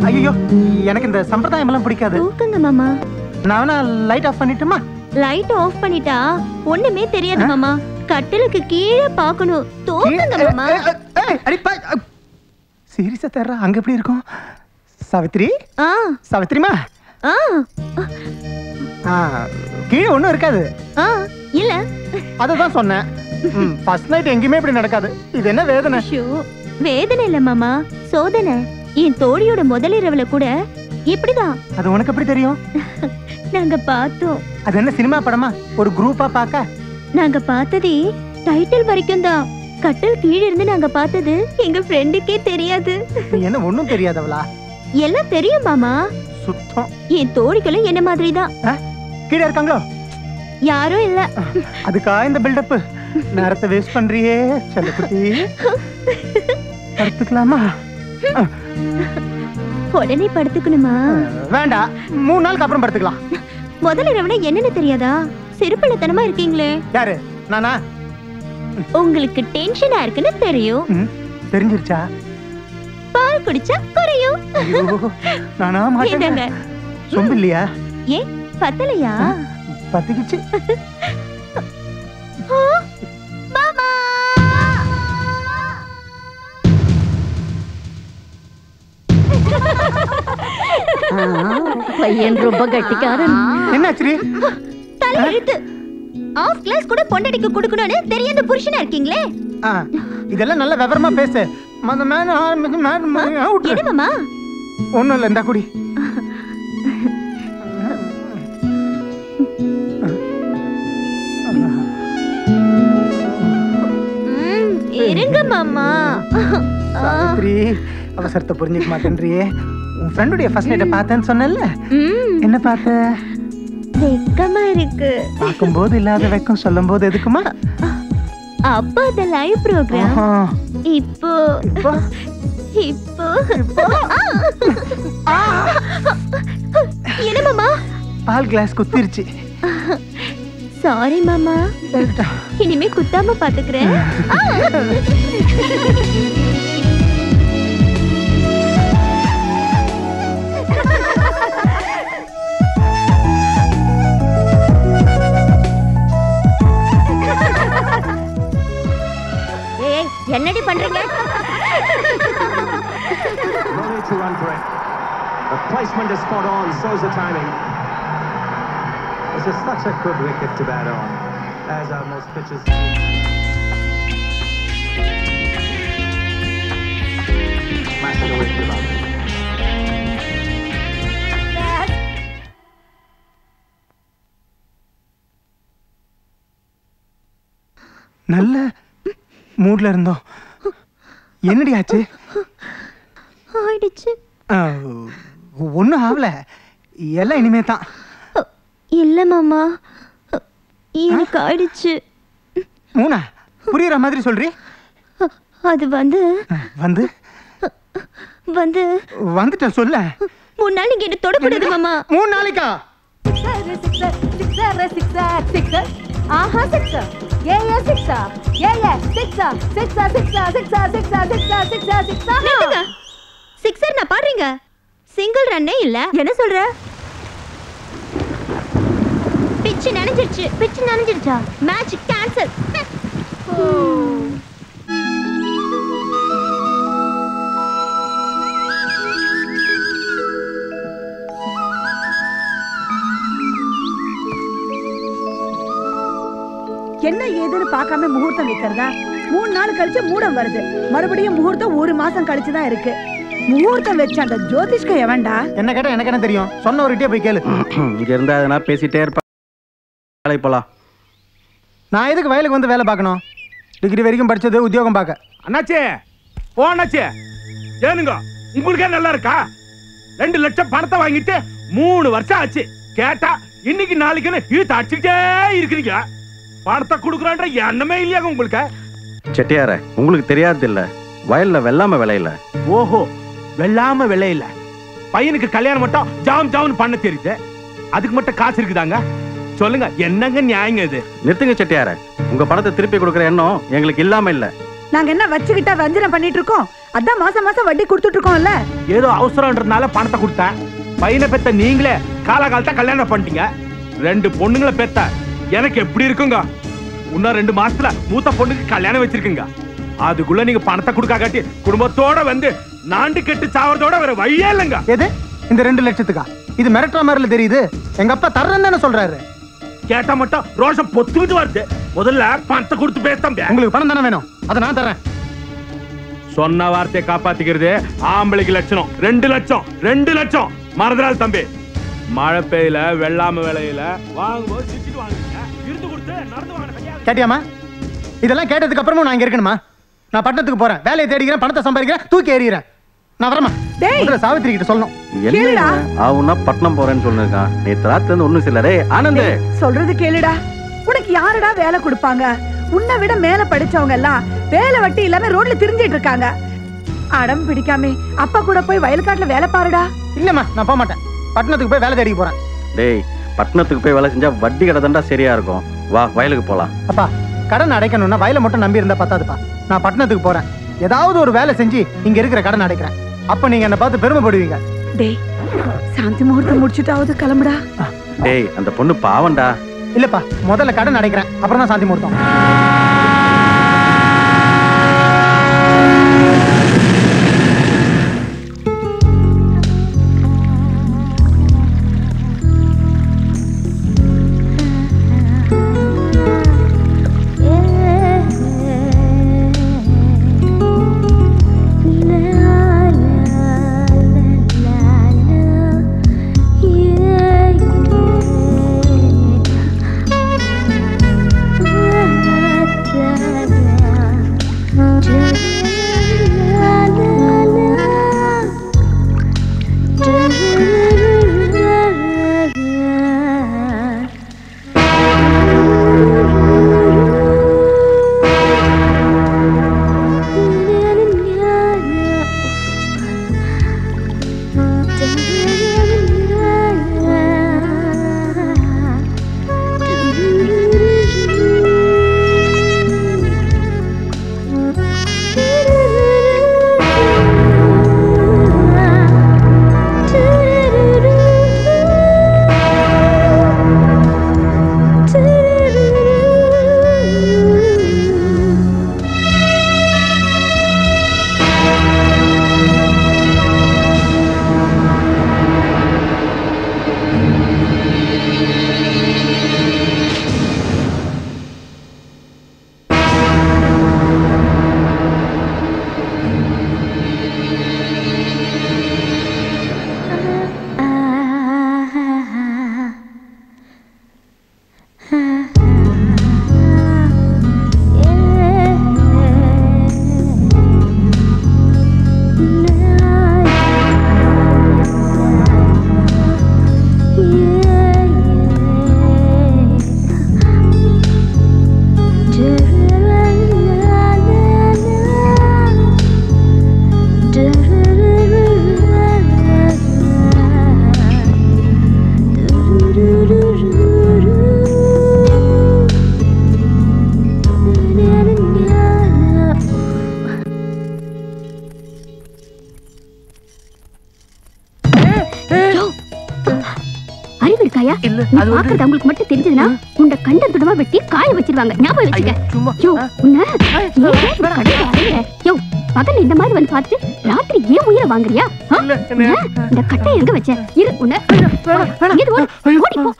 ஐயோ, எனக்கு இந்த சம்பிரதாயம் எல்லாம் பிடிக்காது. தூக்குங்க மாமா. நான் லைட் ஆஃப் பண்ணிட்டுமா? லைட் ஆஃப் பண்ணிட்டா ஒண்ணுமே தெரியாது மாமா. கட்டிலுக்கு கீழே பார்க்கணும். தூக்குங்க மாமா. சீரியஸா தெர்றா? அங்க எப்படி இருக்கும்? சாவித்ரி? சாவித்ரிமா? கீழே ஒண்ணும் இருக்காது. இல்ல, அததான் சொன்னேன். ஃபர்ஸ்ட் நைட் எங்கேயுமே இப்படி நடக்காது. இது என்ன வேதனை? வேதனை இல்ல மாமா, சோதனை. என் தோழியோட முதல் இரவுல கூட இப்படிதான். அது உனக்கு எப்படி தெரியும்? நாங்க பார்த்தோம். அது என்ன சினிமா படமா? ஒரு குரூப்பா பாக்க? நாங்க பார்த்ததே டைட்டில் வரைக்கும் தான். கட்டில் கீழே இருந்து நாங்க பார்த்தது எங்க ஃப்ரெண்டுக்கே தெரியாது. என்ன ஒண்ணும் தெரியாதவளா? எல்லாம் தெரியும் மாமா. சுத்தம். என் தோழிகளும் என்ன மாதிரி தான். கீழே இருக்காங்களோ? யாரும் இல்ல. அதுக்கா இந்த பில்டப்? நேரத்தை வேஸ்ட் பண்றியே செல்லக்குட்டி. படுத்துக்கலாமா? உடனே படுத்துக்கணுமா? வேண்டாம், 3 நாளுக்கு அப்புறம் படுத்துக்கலாம். முதல் இரவுனா என்னன்னு தெரியாதா? சிறுபிள்ளைத்தனமா இருக்கீங்களே. யாரு? நானா? உங்களுக்கு டென்ஷனா இருக்குன்னு தெரியும். தெரிஞ்சிருச்சா? பால் குடிச்சா குறையும். நானா மாட்டேங்க. சொம்பு இல்லையா? ஏ பத்தலையா? பத்திக்கிச்சு. மாமா பையன் ரொம்ப கட்டிக்காரன். என்னாச்சு? தலை எழுத்து. ஆஃப் கிளாஸ் கூட பொண்டடிக்கு கொடுக்கணும்னு தெரியாத புருஷனா இருக்கீங்களே. இதெல்லாம் நல்ல விவரமா பேசு. என்ன மாமா? ஒண்ணும் இல்ல, இந்த குடி. இருங்க மாமா. சாவித்ரி, அவசரத்தை புரிஞ்சுக்க மாட்டேன்றியே. உன் ஃப்ரெண்டுடைய ஃபர்ஸ்ட் நைட்டை பார்த்தேன்னு சொன்னேன்ல, என்ன பார்த்த? வெக்கமா இருக்கு. பார்க்கும்போது இல்லாத வெக்கம் சொல்லும்போது எதுக்குமா? அப்பா அந்த லைவ் ப்ரோகிராம். இப்போ இப்போ என்ன மாமா? பால் கிளாஸ் குத்திருச்சு. சாரி மாமா, இனிமே குத்தாம பாத்துக்கிறேன். ஏய், என்னடி பண்றீங்க? The placement is spot on, so's the timing. This is such a good wicket to bat on, as are most pitches. Smash it away to the boundary. நல்ல மூட்ல இருந்தோம். என்னடி ஆச்சு? ஆயிடுச்சு. ஒன்னும் ஆகல, எல்லாம் இனிமே தான். இல்ல மாமா, எனக்கு ஆயிடுச்சு. மூணா? புரியுற மாதிரி சொல்றீ? அது வந்து வந்து வந்து வந்துட்ட சொல்ல. 3 நாள் நீங்க என்ன தொடக்கூடாது மாமா. 3 நாளைக்கா? ஆஹா சிக்ஸர். ஏ சிக்ஸர். ஏ sixer. Sixer sixer sixer sixer sixer sixer sixer. நிறுத்துங்க. சிக்ஸர் நான் பாடுறீங்க. சிங்கிள் ரன்னே இல்ல. என்ன சொல்ற? பிட்ச் நனைஞ்சிருச்சு. பிட்ச் நனைஞ்சிருச்சா? Match cancel. என்ன ஏதுன்னு பார்க்காம முகூர்த்தம் வைக்கிறதா? 3 நாள் கழிச்சு மூடம் வருது. மறுபடியும் முகூர்த்தம் 1 மாசம் கழிச்சு தான் இருக்கு. முகூர்த்தம் வச்ச அந்த ஜோதிஷ்க எவன்டா? என்ன கேட்டா எனக்கு என்ன தெரியும்? சொன்னவர்கிட்டயே போய் கேளு. இங்க இருந்தா நான் பேசிட்டே இருப்பேன். போலாம். நான் எதுக்கு வயலுக்கு வந்து வேலை பார்க்கணும்? டிகிரி வரைக்கும் படிச்சது உத்தியோகம் பார்க்க. அண்ணாச்சே ஓ அண்ணாச்சே ஏனுங்க உங்களுக்கே நல்லா இருக்கா? 2 லட்சம் பணத்தை வாங்கிட்டு 3 வருஷம் ஆச்சு. கேட்டா இன்னைக்கு நாளைக்குன்னு இழுத்து அடிச்சுட்டே இருக்கிறீங்க. பணத்தை கொடுக்குறான்ற எண்ணமே இல்லையாங்க உங்களுக்கு? செட்டியார உங்களுக்கு தெரியாது இல்ல, வயல்ல வெள்ளாம விளையில. ஓஹோ, வெள்ளாம விளையில. பையனுக்கு கல்யாணம் மட்டும் ஜாம் ஜாம்னு பண்ண தெரியுது, அதுக்கு மட்டும் காசு இருக்குதாங்க? சொல்லுங்க, என்னங்க நியாயங்க இது? நிறுத்துங்க செட்டியார, உங்க பணத்தை திருப்பி கொடுக்குற எண்ணம் எங்களுக்கு இல்லாம இல்ல. நாங்க என்ன வச்சுக்கிட்டா வஞ்சனம் பண்ணிட்டு இருக்கோம்? அதான் மாசம் மாசம் வட்டி கொடுத்துட்டு இருக்கோம்ல. ஏதோ அவசரம்ன்றதுனால பணத்தை கொடுத்தேன். பையனை பெத்த நீங்களே காலகாலத்தை கல்யாணம் பண்ணிட்டீங்க. 2 பொண்ணுங்களை பெத்த எனக்கு எப்படி இருக்குங்க? இன்னும் 2 மாசத்துல மூத்த பொண்ணுக்கு கல்யாணம் வச்சிருக்குங்க. அதுக்குள்ள நீங்க பணத்தை கொடுக்க காட்டி குடும்பத்தோட வந்து நாண்டு கெட்டு சாவறதோட வேற வழியே இல்லைங்க. எது இந்த 2 லட்சத்துக்கா? இது மிரட்டுற மாதிரில தெரியுது. எங்க அப்பா தர்றேன்னு தானே சொல்றாரு. கேட்டா மட்டும் ரோஷம் பொத்துக்கிட்டு வருது. முதல்ல பணத்தை கொடுத்து பேச. உங்களுக்கு பணம் தானே வேணும், அதை நான் தர்றேன். சொன்ன வார்த்தையை காப்பாத்திக்கிறது ஆம்பளைக்கு லட்சணம். 2 லட்சம் 2 லட்சம் மறந்துடாது தம்பி. மழை பெய்யல வெள்ளாம வேலையில வாங்கும்போது சிரிச்சிட்டு வாங்குறீங்க, இருந்து கொடுத்து நடந்து வாங்க. கேட்டியாமா? இதெல்லாம் கேட்டதுக்கு அப்புறமும் நான் இங்க இருக்கணுமா? நான் பட்டணத்துக்கு போறேன், வேலையை தேடிக்கிறேன், பணத்தை சம்பாதிக்கிறேன், தூக்கி எறிகிறேன். நான் வரமா? சாவித்திரி கிட்ட சொல்லணும். என்ன ஆவுன்னா பட்டணம் போறேன்னு சொல்லிருக்கான். நேத்து ராத்திரி இருந்து ஒண்ணும் சில்லரே. ஆனந்த் சொல்றது கேளுடா. உனக்கு யாருடா வேலை கொடுப்பாங்க? உன்னை விட மேல படிச்சவங்க எல்லாம் வேலை வட்டி இல்லாம ரோட்ல திரிஞ்சிட்டு இருக்காங்க. அடம் பிடிக்காம அப்பா கூட போய் வயல்காட்டுல வேலை பாருடா. இல்லம்மா, நான் போக மாட்டேன். பட்டணத்துக்கு போய் வேலை தேடி போறேன். டேய், பட்டணத்துக்கு போய் வேலை செஞ்சா வட்டி கடை தாண்டா சரியா இருக்கும். வா வயலுக்கு போலாம். அப்பா, கடன் அடைக்கணும்னா வயலை மட்டும் நம்பி இருந்தா பத்தாதுப்பா. நான் பட்டணத்துக்கு போறேன், ஏதாவது ஒரு வேலை செஞ்சு இங்க இருக்கிற கடன் அடைக்கிறேன். அப்ப நீங்க என்ன பார்த்து பெருமைப்படுவீங்க. டேய், சாந்தி முகூர்த்தம் முடிச்சுட்டாவது கிளம்புடா. டேய், அந்த பொண்ணு பாவண்டா. இல்லப்பா, முதல்ல கடன் அடைக்கிறேன், அப்புறம் தான் சாந்தி முகூர்த்தம். உங்களுக்கு மட்டும் தெரிஞ்சதுன்னா உண்ட கண்டம் துடமா வெட்டி காய வச்சிருவாங்க. ஞாபகம் வச்சுக்க. பகல் இந்த மாதிரி வந்து பார்த்து ராத்திரி ஏன் உயிரை வாங்குறியா? இந்த கட்டை எங்க வச்ச? இரு உன்ன ஓடி போ.